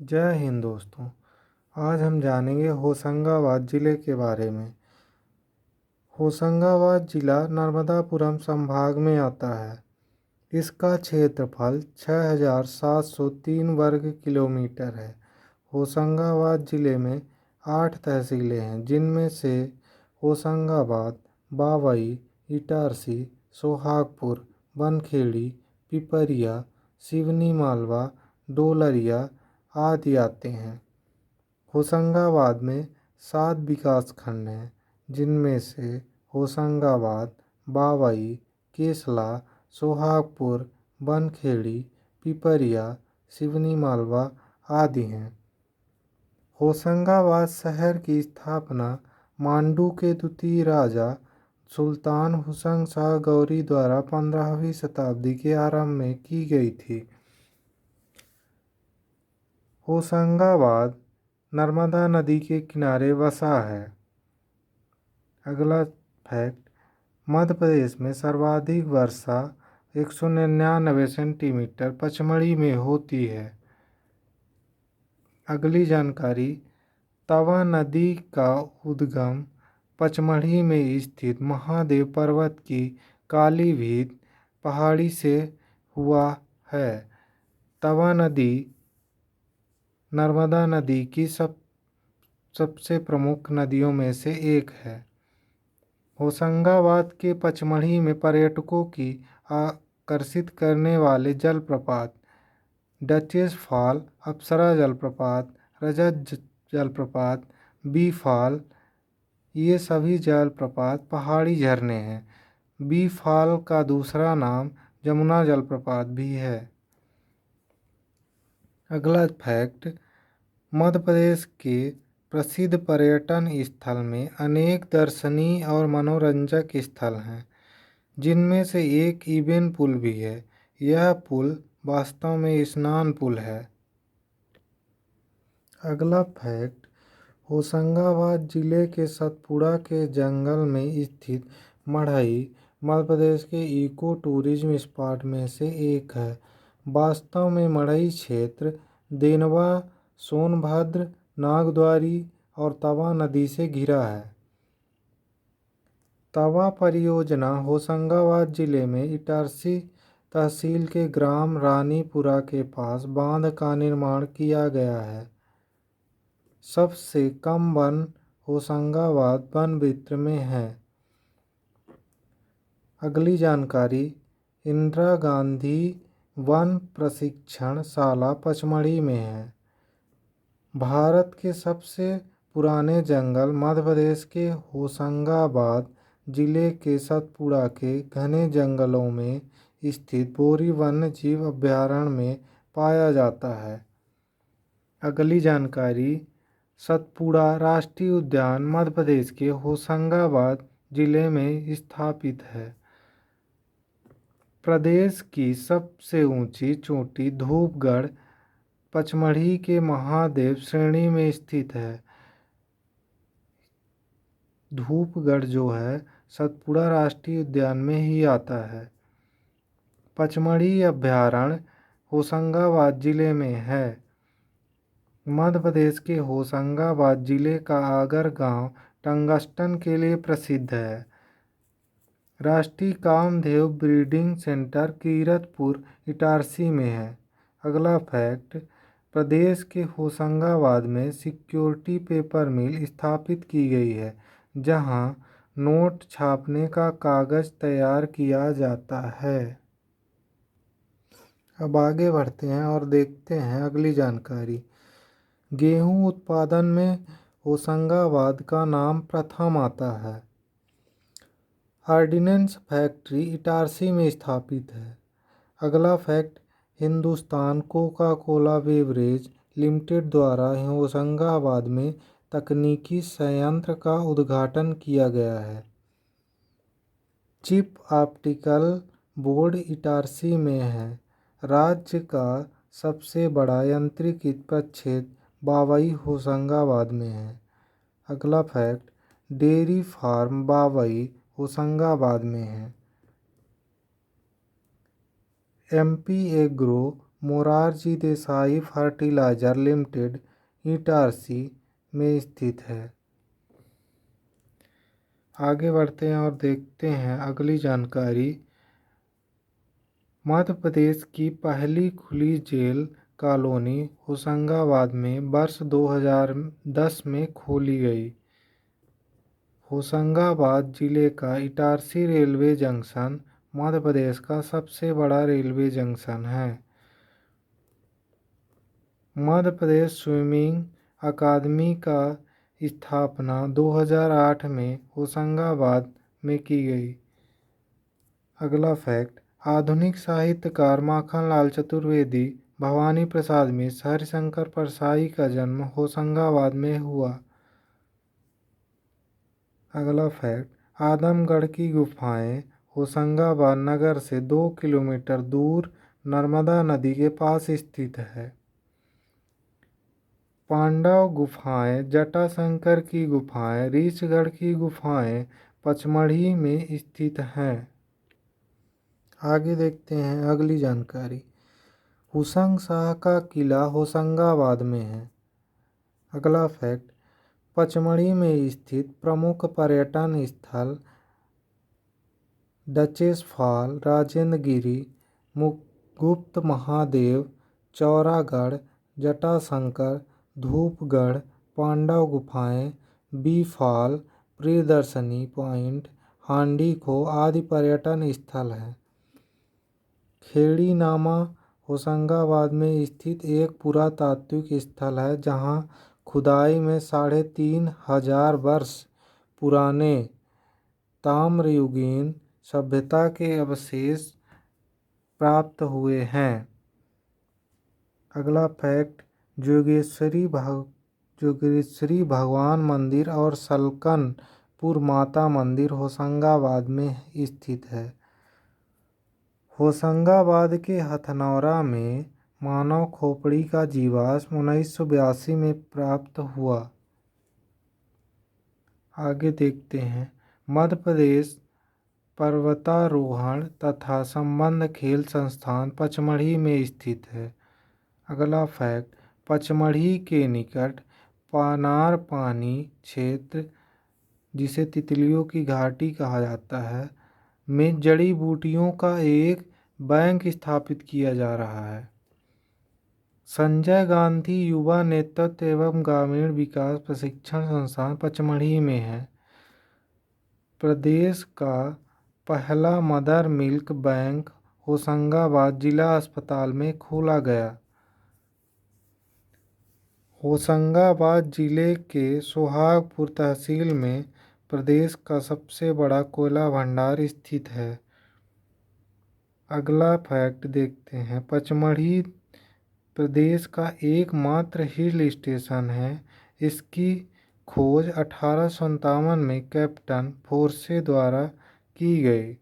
जय हिंद दोस्तों। आज हम जानेंगे होशंगाबाद जिले के बारे में। होशंगाबाद जिला नर्मदापुरम संभाग में आता है। इसका क्षेत्रफल 6,703 वर्ग किलोमीटर है। होशंगाबाद जिले में 8 तहसीलें हैं, जिनमें से होशंगाबाद, बावई, इटारसी, सोहागपुर, बनखेड़ी, पिपरिया, सिवनी मालवा, डोलरिया आदि आते हैं। होशंगाबाद में 7 विकासखंड हैं, जिनमें से होशंगाबाद, बावई, केसला, सोहागपुर, बनखेड़ी, पिपरिया, सिवनी मालवा आदि हैं। होशंगाबाद शहर की स्थापना मांडू के द्वितीय राजा सुल्तान हुसैन शाह गौरी द्वारा 15वीं शताब्दी के आरंभ में की गई थी। होशंगाबाद नर्मदा नदी के किनारे बसा है। अगला फैक्ट, मध्य प्रदेश में सर्वाधिक वर्षा 199 सेंटीमीटर पचमढ़ी में होती है। अगली जानकारी, तवा नदी का उद्गम पचमढ़ी में स्थित महादेव पर्वत की कालीभीत पहाड़ी से हुआ है। तवा नदी नर्मदा नदी की सबसे प्रमुख नदियों में से एक है। होशंगाबाद के पचमढ़ी में पर्यटकों की आकर्षित करने वाले जलप्रपात डचेस फॉल, अप्सरा जलप्रपात, रजत जलप्रपात, बी फॉल, ये सभी जलप्रपात पहाड़ी झरने हैं। बी फॉल का दूसरा नाम जमुना जलप्रपात भी है। अगला फैक्ट, मध्य प्रदेश के प्रसिद्ध पर्यटन स्थल में अनेक दर्शनीय और मनोरंजक स्थल हैं, जिनमें से एक इबन पुल भी है। यह पुल वास्तव में स्नान पुल है। अगला फैक्ट, होशंगाबाद जिले के सतपुड़ा के जंगल में स्थित मढ़ई मध्य प्रदेश के इको टूरिज्म स्पॉट में से एक है। वास्तव में मढ़ई क्षेत्र देनवा, सोनभद्र, नागद्वारी और तवा नदी से घिरा है। तवा परियोजना होशंगाबाद जिले में इटारसी तहसील के ग्राम रानीपुरा के पास बांध का निर्माण किया गया है। सबसे कम वन होशंगाबाद वन क्षेत्र में है। अगली जानकारी, इंदिरा गांधी वन प्रशिक्षण शाला पचमढ़ी में है। भारत के सबसे पुराने जंगल मध्य प्रदेश के होशंगाबाद जिले के सतपुड़ा के घने जंगलों में स्थित बोरी वन्य जीव अभयारण्य में पाया जाता है। अगली जानकारी, सतपुड़ा राष्ट्रीय उद्यान मध्य प्रदेश के होशंगाबाद जिले में स्थापित है। प्रदेश की सबसे ऊंची चोटी धूपगढ़ पचमढ़ी के महादेव श्रेणी में स्थित है। धूपगढ़ जो है सतपुड़ा राष्ट्रीय उद्यान में ही आता है। पचमढ़ी अभयारण्य होशंगाबाद जिले में है। मध्य प्रदेश के होशंगाबाद जिले का आगर गांव टंगस्टन के लिए प्रसिद्ध है। राष्ट्रीय कामधेनु ब्रीडिंग सेंटर कीरतपुर इटारसी में है। अगला फैक्ट, प्रदेश के होशंगाबाद में सिक्योरिटी पेपर मिल स्थापित की गई है, जहां नोट छापने का कागज तैयार किया जाता है। अब आगे बढ़ते हैं और देखते हैं अगली जानकारी। गेहूं उत्पादन में होशंगाबाद का नाम प्रथम आता है। ऑर्डिनेंस फैक्ट्री इटारसी में स्थापित है। अगला fact, Hindustan Coca Cola beverage limited द्वारा होशंगाबाद में तकनीकी संयंत्र का उद्घाटन किया गया है। चिप ऑप्टिकल बोर्ड इटारसी में है। राज्य का सबसे बड़ा यंत्रीकृत प्रक्षेत्र बावई होशंगाबाद में है। अगला fact, dairy farm Babai Hoshangabad में है। MP agro Morarji Desai fertiliser limited Itarsi में स्थित है। आगे बढ़ते हैं और देखते हैं अगली जानकारी। मध्य प्रदेश की पहली खुली जेल कॉलोनी होशंगाबाद में वर्ष 2010 में खोली गई। होशंगाबाद जिले का इटारसी रेलवे जंक्शन मध्य प्रदेश का सबसे बड़ा रेलवे जंक्शन है। मध्य प्रदेश स्विमिंग अकादमी का स्थापना 2008 में होशंगाबाद में की गई। अगला फैक्ट, आधुनिक साहित्यकार माखनलाल चतुर्वेदी भवानी प्रसाद मिश्र हरिशंकर परसाई का जन्म होशंगाबाद में हुआ। अगला फैक्ट, आदमगढ़ की गुफाएं होशंगाबाद नगर से 2 किलोमीटर दूर नर्मदा नदी के पास स्थित है। पांडव गुफाएं, जटाशंकर की गुफाएं, रीछगढ़ की गुफाएं पचमढ़ी में स्थित हैं। आगे देखते हैं अगली जानकारी। हुसंग शाह का किला होशंगाबाद में है। अगला फैक्ट, पचमढ़ी में स्थित प्रमुख पर्यटन स्थल डचेस फॉल, राजेंद्र गिरी, गुप्त महादेव, चौरागढ़, जटाशंकर, धूपगढ़, पांडव गुफाएं, बी फॉल, प्रियदर्शनी पॉइंट, हांडी खो आदि पर्यटन स्थल हैं। खेड़ी नामा होशंगाबाद में स्थित एक पुरातात्विक स्थल है जहां खुदाई में 3500 वर्ष पुराने ताम्रयुगीन सभ्यता के अवशेष प्राप्त हुए हैं। अगला फैक्ट, जोगेश्वरी भगवान मंदिर और सलकनपुर माता मंदिर होशंगाबाद में स्थित है। होशंगाबाद के हथनौरा में मानव खोपड़ी का जीवाश्म 1982 में प्राप्त हुआ। आगे देखते हैं, मध्य प्रदेश पर्वतारोहण तथा संबंध खेल संस्थान पचमढ़ी में स्थित है। अगला फैक्ट, पचमढ़ी के निकट पानार पानी क्षेत्र, जिसे तितलियों की घाटी कहा जाता है, में जड़ी बूटियों का एक बैंक स्थापित किया जा रहा है। संजय गांधी युवा नेतृत्व एवं ग्रामीण विकास प्रशिक्षण संस्थान पचमढ़ी में है। प्रदेश का पहला मदर मिल्क बैंक होशंगाबाद जिला अस्पताल में खोला गया। होशंगाबाद जिले के सोहागपुर तहसील में प्रदेश का सबसे बड़ा कोयला भंडार स्थित है। अगला फैक्ट देखते हैं, पचमढ़ी प्रदेश का एकमात्र हिल स्टेशन है। इसकी खोज 1857 में कैप्टन फोर्से द्वारा की गई।